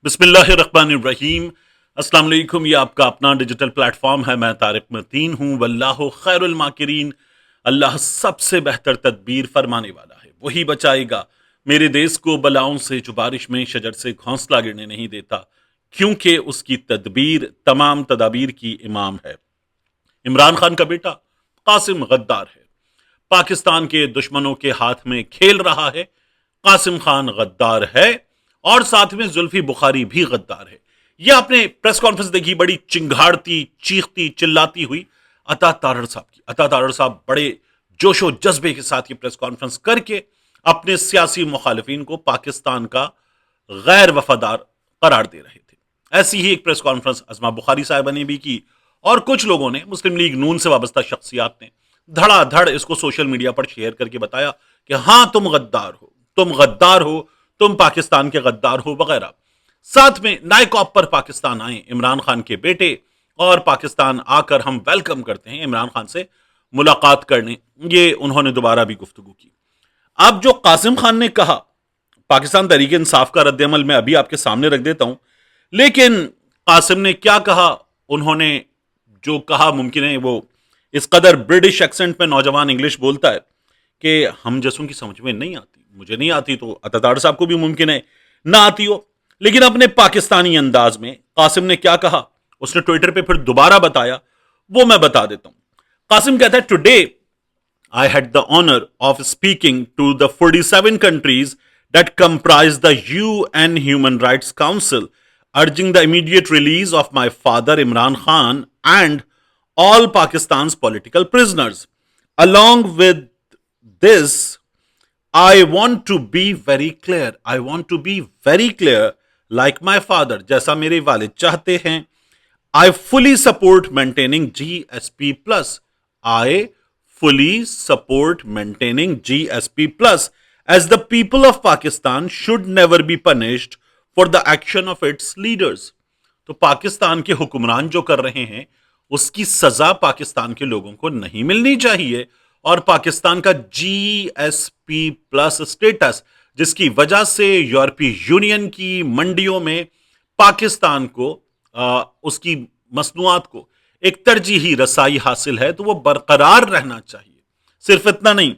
بسم اللہ الرحمن الرحیم۔ السلام علیکم، یہ آپ کا اپنا ڈیجیٹل پلیٹ فارم ہے۔ میں طارق متین ہوں۔ واللہ خیر الماکرین، اللہ سب سے بہتر تدبیر فرمانے والا ہے، وہی بچائے گا میرے دیس کو بلاؤں سے جو بارش میں شجر سے گھونسلہ گرنے نہیں دیتا، کیونکہ اس کی تدبیر تمام تدابیر کی امام ہے۔ عمران خان کا بیٹا قاسم غدار ہے، پاکستان کے دشمنوں کے ہاتھ میں کھیل رہا ہے۔ قاسم خان غدار ہے اور ساتھ میں زلفی بخاری بھی غدار ہے۔ یہ آپ نے پریس کانفرنس دیکھی، بڑی چنگھاڑتی، چیختی، چلاتی ہوئی عطا تارڑ صاحب کی۔ عطا تارڑ صاحب بڑے جوش و جذبے کے ساتھ یہ پریس کانفرنس کر کے اپنے سیاسی مخالفین کو پاکستان کا غیر وفادار قرار دے رہے تھے۔ ایسی ہی ایک پریس کانفرنس عظما بخاری صاحبہ نے بھی کی، اور کچھ لوگوں نے، مسلم لیگ نون سے وابستہ شخصیات نے دھڑا دھڑ اس کو سوشل میڈیا پر شیئر کر کے بتایا کہ ہاں تم غدار ہو، تم غدار ہو، تم پاکستان کے غدار ہو وغیرہ۔ ساتھ میں نائک آف پر پاکستان آئے عمران خان کے بیٹے، اور پاکستان آ کر ہم ویلکم کرتے ہیں عمران خان سے ملاقات کرنے، یہ انہوں نے دوبارہ بھی گفتگو کی۔ اب جو قاسم خان نے کہا، پاکستان تحریک انصاف کا رد عمل میں ابھی آپ کے سامنے رکھ دیتا ہوں، لیکن قاسم نے کیا کہا، انہوں نے جو کہا، ممکن ہے وہ اس قدر برٹش ایکسنٹ میں نوجوان انگلش بولتا ہے کہ ہم جیسوں کی سمجھ میں نہیں آتی۔ مجھے نہیں آتی تو عطا تارڑ صاحب کو بھی ممکن ہے نہ آتی ہو، لیکن اپنے پاکستانی انداز میں قاسم نے کیا کہا، اس نے ٹویٹر پہ پھر دوبارہ بتایا، وہ میں بتا دیتا ہوں۔ قاسم کہتا ہے، today I had the honor of speaking to the 47 countries that comprise the UN Human Rights Council, urging the immediate release of my father Imran Khan and all Pakistan's political prisoners. Along with this, I want to be very clear. I want to be very clear, like my father, جیسا میرے والد چاہتے ہیں۔ I fully support maintaining GSP plus. I fully support maintaining GSP plus, as the people of Pakistan should never be punished for the action of its leaders. تو پاکستان کے حکمران جو کر رہے ہیں اس کی سزا پاکستان کے لوگوں کو نہیں ملنی چاہیے، اور پاکستان کا GSP پلس اسٹیٹس، جس کی وجہ سے یورپی یونین کی منڈیوں میں پاکستان کو اس کی مصنوعات کو ایک ترجیحی رسائی حاصل ہے، تو وہ برقرار رہنا چاہیے۔ صرف اتنا نہیں،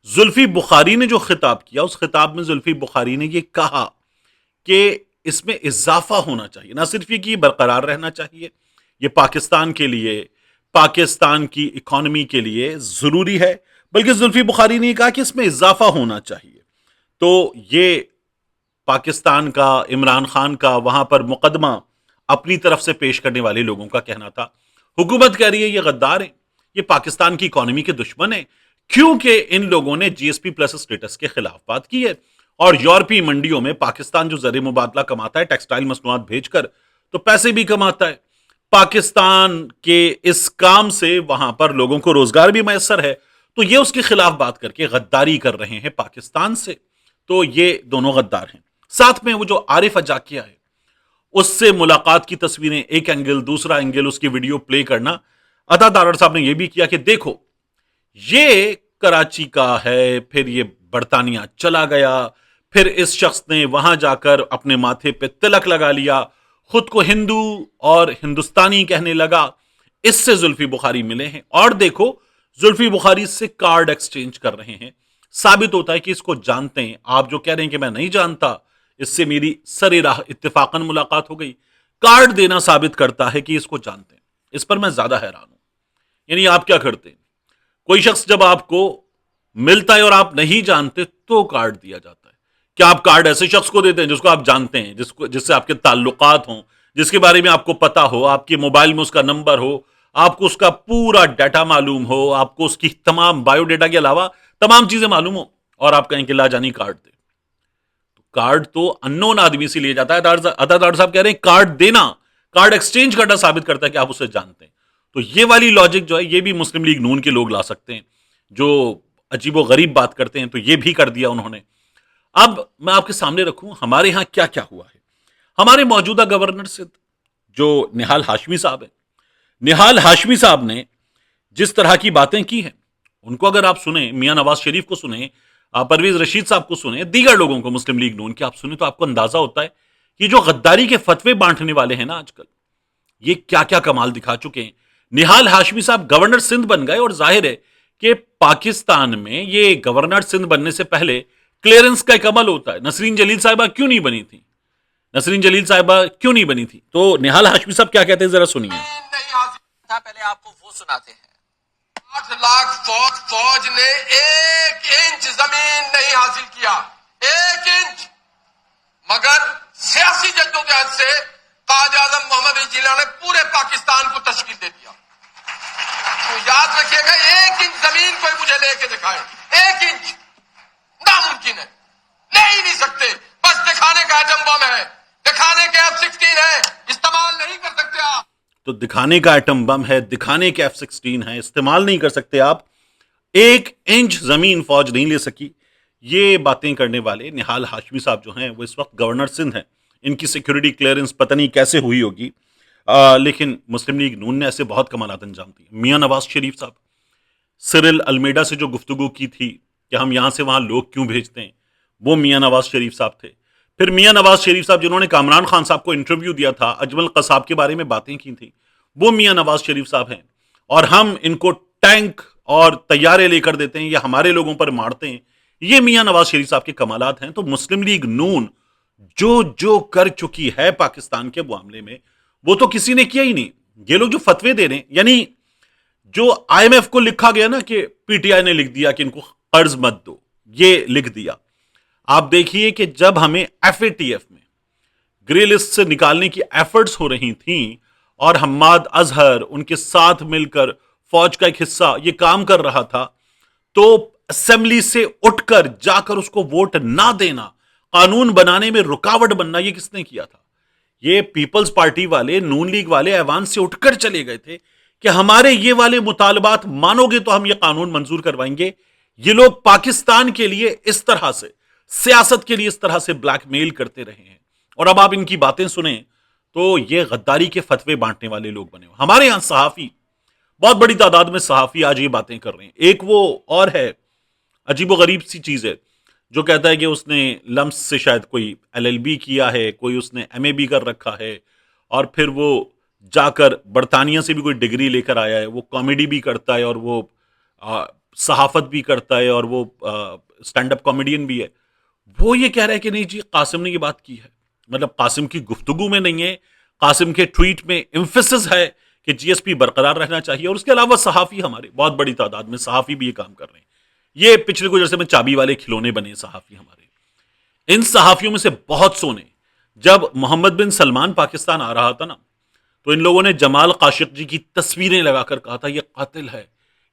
زلفی بخاری نے جو خطاب کیا، اس خطاب میں زلفی بخاری نے یہ کہا کہ اس میں اضافہ ہونا چاہیے، نہ صرف یہ کہ یہ برقرار رہنا چاہیے، یہ پاکستان کے لیے، پاکستان کی اکانومی کے لیے ضروری ہے، بلکہ زلفی بخاری نے یہ کہا کہ اس میں اضافہ ہونا چاہیے۔ تو یہ پاکستان کا، عمران خان کا وہاں پر مقدمہ اپنی طرف سے پیش کرنے والے لوگوں کا کہنا تھا۔ حکومت کہہ رہی ہے یہ غدار ہیں، یہ پاکستان کی اکانومی کے دشمن ہیں، کیونکہ ان لوگوں نے GSP پلس اسٹیٹس کے خلاف بات کی ہے، اور یورپی منڈیوں میں پاکستان جو زر مبادلہ کماتا ہے ٹیکسٹائل مصنوعات بھیج کر، تو پیسے بھی کماتا ہے۔ پاکستان کے اس کام سے وہاں پر لوگوں کو روزگار بھی میسر ہے، تو یہ اس کے خلاف بات کر کے غداری کر رہے ہیں پاکستان سے۔ تو یہ دونوں غدار ہیں۔ ساتھ میں وہ جو عارف اجاکیہ ہے، اس سے ملاقات کی تصویریں، ایک اینگل، دوسرا اینگل، اس کی ویڈیو پلے کرنا۔ عطا تارڑ صاحب نے یہ بھی کیا کہ دیکھو یہ کراچی کا ہے، پھر یہ برطانیہ چلا گیا، پھر اس شخص نے وہاں جا کر اپنے ماتھے پہ تلک لگا لیا، خود کو ہندو اور ہندوستانی کہنے لگا، اس سے زلفی بخاری ملے ہیں، اور دیکھو زلفی بخاری سے کارڈ ایکسچینج کر رہے ہیں۔ ثابت ہوتا ہے کہ اس کو جانتے ہیں۔ آپ جو کہہ رہے ہیں کہ میں نہیں جانتا، اس سے میری سر راہ اتفاقاً ملاقات ہو گئی، کارڈ دینا ثابت کرتا ہے کہ اس کو جانتے ہیں۔ اس پر میں زیادہ حیران ہوں۔ یعنی آپ کیا کرتے ہیں؟ کوئی شخص جب آپ کو ملتا ہے اور آپ نہیں جانتے تو کارڈ دیا جاتا ہے۔ کیا آپ کارڈ ایسے شخص کو دیتے ہیں جس کو آپ جانتے ہیں، جس سے آپ کے تعلقات ہوں، جس کے بارے میں آپ کو پتا ہو، آپ کے موبائل میں اس کا نمبر ہو، آپ کو اس کا پورا ڈیٹا معلوم ہو، آپ کو اس کی تمام بایو ڈیٹا کے علاوہ تمام چیزیں معلوم ہو، اور آپ کہیں کہ لا جانی کارڈ دے؟ کارڈ تو انون آدمی سے لیا جاتا ہے۔ عطا تارڑ صاحب کہہ رہے ہیں کارڈ دینا، کارڈ ایکسچینج کرنا ثابت کرتا ہے کہ آپ اسے جانتے ہیں۔ تو یہ والی لاجک جو ہے، یہ بھی مسلم لیگ نون کے لوگ لا سکتے ہیں، جو عجیب و غریب بات کرتے ہیں، تو یہ بھی کر دیا انہوں نے۔ اب میں آپ کے سامنے رکھوں ہمارے ہاں کیا کیا ہوا ہے۔ ہمارے موجودہ گورنر سندھ جو نہال ہاشمی صاحب ہیں، نہال ہاشمی صاحب نے جس طرح کی باتیں کی ہیں، ان کو اگر آپ سنیں، میاں نواز شریف کو سنیں، پرویز رشید صاحب کو سنیں، دیگر لوگوں کو مسلم لیگ نون کے آپ سنیں، تو آپ کو اندازہ ہوتا ہے یہ جو غداری کے فتوے بانٹنے والے ہیں نا آج کل، یہ کیا کیا کمال دکھا چکے ہیں. نہال ہاشمی صاحب گورنر سندھ بن گئے، اور ظاہر ہے کہ پاکستان میں یہ گورنر سندھ بننے سے پہلے کلیئرنس کا ایک عمل ہوتا ہے. نسرین جلیل صاحبہ کیوں نہیں بنی تھی؟ نسرین جلیل صاحبہ کیوں نہیں بنی تھی؟ تو نہال ہاشمی صاحب کیا کہتے ہیں ذرا سنیے. پہلے آپ کو وہ سناتے ہیں. 8 لاکھ فوج نے 1 انچ زمین نہیں حاصل کیا، 1 انچ، مگر سیاسی جدوجہد سے قائد اعظم محمد علی جناح نے پورے پاکستان کو تشکیل دے دیا. تو یاد رکھیے گا، 1 انچ زمین کوئی مجھے لے کے دکھائے، 1 انچ ناممکن ہے، لے ہی نہیں سکتے. بس دکھانے کا ایٹم بم ہے، دکھانے کے F-16 ہے، استعمال نہیں کر سکتے آپ. تو دکھانے کا ایٹم بم ہے، دکھانے کے F-16 ہے، استعمال نہیں کر سکتے آپ. 1 انچ زمین فوج نہیں لے سکی. یہ باتیں کرنے والے نہال ہاشمی صاحب جو ہیں وہ اس وقت گورنر سندھ ہیں. ان کی سیکیورٹی کلیئرنس پتہ نہیں کیسے ہوئی ہوگی، لیکن مسلم لیگ نون نے ایسے بہت کمالات انجام دیے. میاں نواز شریف صاحب، سرل المیڈا سے جو گفتگو کی تھی کہ ہم یہاں سے وہاں لوگ کیوں بھیجتے ہیں، وہ میاں نواز شریف صاحب تھے. پھر میاں نواز شریف صاحب جنہوں نے کامران خان صاحب کو انٹرویو دیا تھا، اجمل قصاب کے بارے میں باتیں کی تھیں، وہ میاں نواز شریف صاحب ہیں. اور ہم ان کو ٹینک اور طیارے لے کر دیتے ہیں یا ہمارے لوگوں پر مارتے ہیں، یہ میاں نواز شریف صاحب کے کمالات ہیں. تو مسلم لیگ نون جو کر چکی ہے پاکستان کے معاملے میں، وہ تو کسی نے کیا ہی نہیں. یہ لوگ جو فتوے دے رہے ہیں، یعنی جو IMF کو لکھا گیا نا کہ PTI نے لکھ دیا کہ ان کو قرض مت دو، یہ لکھ دیا. آپ دیکھیے کہ جب ہمیں FATF میں گرے لسٹ سے نکالنے کی ایفرٹس ہو رہی تھیں اور حماد اظہر ان کے ساتھ مل کر فوج کا ایک حصہ یہ کام کر رہا تھا، تو اسمبلی سے اٹھ کر جا کر اس کو ووٹ نہ دینا، قانون بنانے میں رکاوٹ بننا، یہ کس نے کیا تھا؟ یہ پیپلز پارٹی والے، نون لیگ والے ایوان سے اٹھ کر چلے گئے تھے کہ ہمارے یہ والے مطالبات مانو گے تو ہم یہ قانون منظور کروائیں گے. یہ لوگ پاکستان کے لیے اس طرح سے، سیاست کے لیے اس طرح سے بلیک میل کرتے رہے ہیں. اور اب آپ ان کی باتیں سنیں تو یہ غداری کے فتوے بانٹنے والے لوگ بنے ہوئے. ہمارے یہاں صحافی، بہت بڑی تعداد میں صحافی آج یہ باتیں کر رہے ہیں. ایک وہ اور ہے، عجیب و غریب سی چیز ہے، جو کہتا ہے کہ اس نے لمس سے شاید کوئی LLB کیا ہے، کوئی اس نے MAB کر رکھا ہے، اور پھر وہ جا کر برطانیہ سے بھی کوئی ڈگری لے کر آیا ہے. وہ کامیڈی بھی کرتا ہے اور وہ صحافت بھی کرتا ہے اور وہ اسٹینڈ اپ کامیڈین بھی ہے. وہ یہ کہہ رہا ہے کہ نہیں جی، قاسم نے یہ بات کی ہے. مطلب قاسم کی گفتگو میں نہیں ہے، قاسم کے ٹویٹ میں ایمفیسس ہے کہ GSP برقرار رہنا چاہیے. اور اس کے علاوہ صحافی، ہمارے بہت بڑی تعداد میں صحافی بھی یہ کام کر رہے ہیں. یہ پچھلے کچھ عرصے میں چابی والے کھلونے بنے صحافی ہمارے. ان صحافیوں میں سے بہت سو نے، جب محمد بن سلمان پاکستان آ رہا تھا نا، تو ان لوگوں نے جمال قاشقجی کی تصویریں لگا کر کہا تھا یہ قاتل ہے،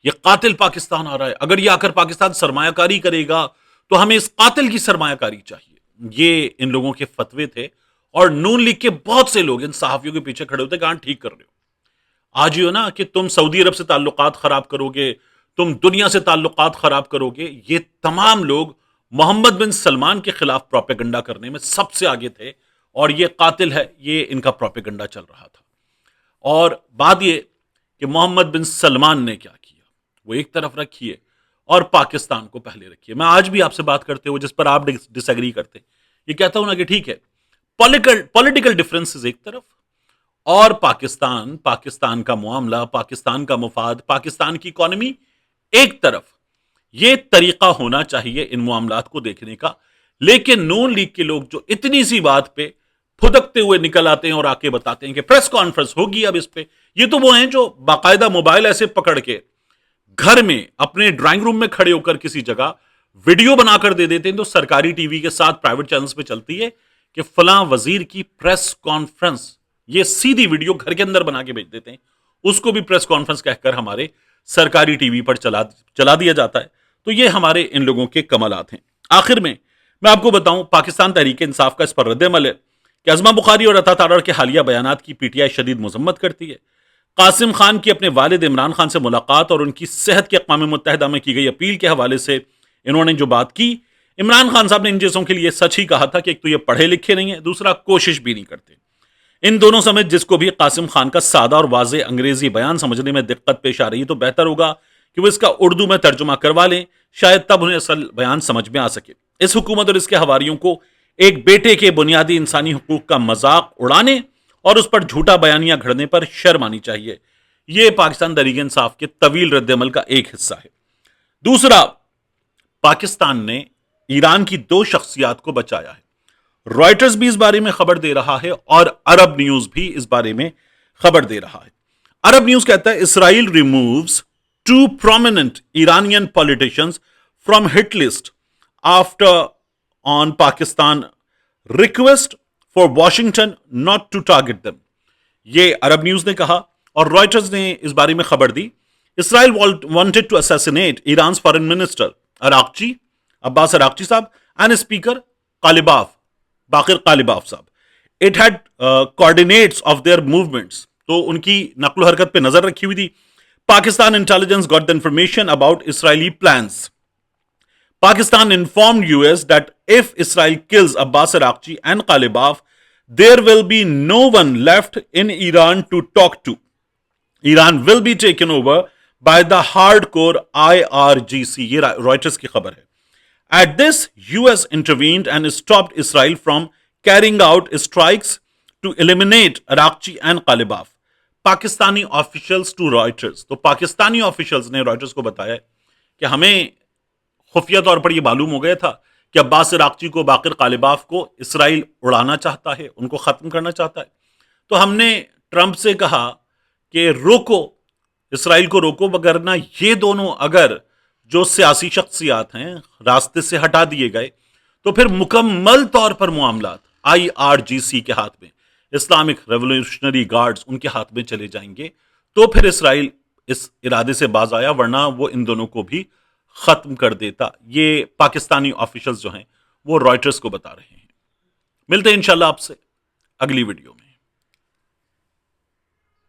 یہ قاتل پاکستان آ رہا ہے، اگر یہ آ کر پاکستان سرمایہ کاری کرے گا تو ہمیں اس قاتل کی سرمایہ کاری چاہیے. یہ ان لوگوں کے فتوے تھے. اور نون لیگ کے بہت سے لوگ ان صحافیوں کے پیچھے کھڑے ہوتے کہ ہاں ٹھیک کر رہے ہو. آج یہ ہو نا کہ تم سعودی عرب سے تعلقات خراب کرو گے، تم دنیا سے تعلقات خراب کرو گے. یہ تمام لوگ محمد بن سلمان کے خلاف پروپیگنڈا کرنے میں سب سے آگے تھے، اور یہ قاتل ہے، یہ ان کا پروپیگنڈا چل رہا تھا. اور بات یہ کہ محمد بن سلمان نے کیا کیا، وہ ایک طرف رکھیے اور پاکستان کو پہلے رکھیے. میں آج بھی آپ سے بات کرتے ہوئے، جس پر آپ ڈس ایگری کرتے، یہ کہتا ہوں نا کہ ٹھیک ہے، پولیٹیکل ڈفرنسز ایک طرف، اور پاکستان کا معاملہ، پاکستان کا مفاد، پاکستان کی اکانومی ایک طرف. یہ طریقہ ہونا چاہیے ان معاملات کو دیکھنے کا. لیکن نون لیگ کے لوگ جو اتنی سی بات پہ پھدکتے ہوئے نکل آتے ہیں اور آ کے بتاتے ہیں کہ پریس کانفرنس ہوگی اب اس پہ. یہ تو وہ ہیں جو باقاعدہ موبائل ایسے پکڑ کے گھر میں اپنے ڈرائنگ روم میں کھڑے ہو کر کسی جگہ ویڈیو بنا کر دے دیتے ہیں، تو سرکاری ٹی وی کے ساتھ پرائیویٹ چینلز پہ چلتی ہے کہ فلاں وزیر کی پریس کانفرنس. یہ سیدھی ویڈیو گھر کے اندر بنا کے بھیج دیتے ہیں، اس کو بھی پریس کانفرنس کہہ کر ہمارے سرکاری ٹی وی پر چلا دیا جاتا ہے. تو یہ ہمارے ان لوگوں کے کمالات ہیں. آخر میں آپ کو بتاؤں، پاکستان تحریک انصاف کا اس پر رد عمل ہے کہ ازما بخاری اور عطا تارڑ کے حالیہ بیانات کی PTI شدید مذمت کرتی ہے. قاسم خان کی اپنے والد عمران خان سے ملاقات اور ان کی صحت کے اقوام متحدہ میں کی گئی اپیل کے حوالے سے انہوں نے جو بات کی، عمران خان صاحب نے ان چیزوں کے لیے سچ ہی کہا تھا کہ ایک تو یہ پڑھے لکھے نہیں ہیں، دوسرا کوشش بھی نہیں کرتے. ان دونوں سمیت جس کو بھی قاسم خان کا سادہ اور واضح انگریزی بیان سمجھنے میں دقت پیش آ رہی ہے، تو بہتر ہوگا کہ وہ اس کا اردو میں ترجمہ کروا لیں، شاید تب انہیں اصل بیان سمجھ میں آ سکے. اس حکومت اور اس کے حواریوں کو ایک بیٹے کے بنیادی انسانی حقوق کا مذاق اڑانے اور اس پر جھوٹا بیانیہ گھڑنے پر شرم آنی چاہیے. یہ پاکستان تحریک انصاف کے طویل رد عمل کا ایک حصہ ہے. دوسرا، پاکستان نے ایران کی 2 شخصیات کو بچایا ہے. رائٹرز بھی اس بارے میں خبر دے رہا ہے اور عرب نیوز بھی اس بارے میں خبر دے رہا ہے. عرب نیوز کہتا ہے اسرائیل ریمووز 2 prominent Iranian politicians from hit list after on Pakistan request for Washington not to target them. یہ عرب نیوز نے کہا اور رائٹرز نے اس بارے میں خبر دی. اسرائیل wanted to assassinate Iran's foreign minister Araghchi, عباس اراغچی صاحب, and speaker Qalibaf, باقر قالباف صاحب. It had coordinates of their movements. تو ان کی نقل و حرکت پہ نظر رکھی ہوئی تھی. Pakistan intelligence got the information about Israeli plans. Pakistan informed US that if Israel kills Abbas Araghchi and Qalibaf, there will be no one left in Iran to talk to. Iran will be taken over by the hardcore IRGC. یہ Reuters کی خبر ہے. At this, US intervened and stopped Israel from carrying out strikes to eliminate Araghchi and Qalibaf. Pakistani officials to Reuters. تو Pakistani officials نے writers کو بتایا کہ ہمیں خفیہ طور پر یہ معلوم ہو گیا تھا کہ عباس اراغچی کو، باقر قالباف کو اسرائیل اڑانا چاہتا ہے، ان کو ختم کرنا چاہتا ہے. تو ہم نے ٹرمپ سے کہا کہ روکو، اسرائیل کو روکو، وگرنہ یہ دونوں اگر جو سیاسی شخصیات ہیں راستے سے ہٹا دیے گئے تو پھر مکمل طور پر معاملات IRGC کے ہاتھ میں، اسلامک ریولوشنری گارڈز ان کے ہاتھ میں چلے جائیں گے. تو پھر اسرائیل اس ارادے سے باز آیا، ورنہ وہ ان دونوں کو بھی ختم کر دیتا. یہ پاکستانی آفیشلز جو ہیں وہ رائٹرز کو بتا رہے ہیں. ملتے ہیں انشاءاللہ آپ سے اگلی ویڈیو میں.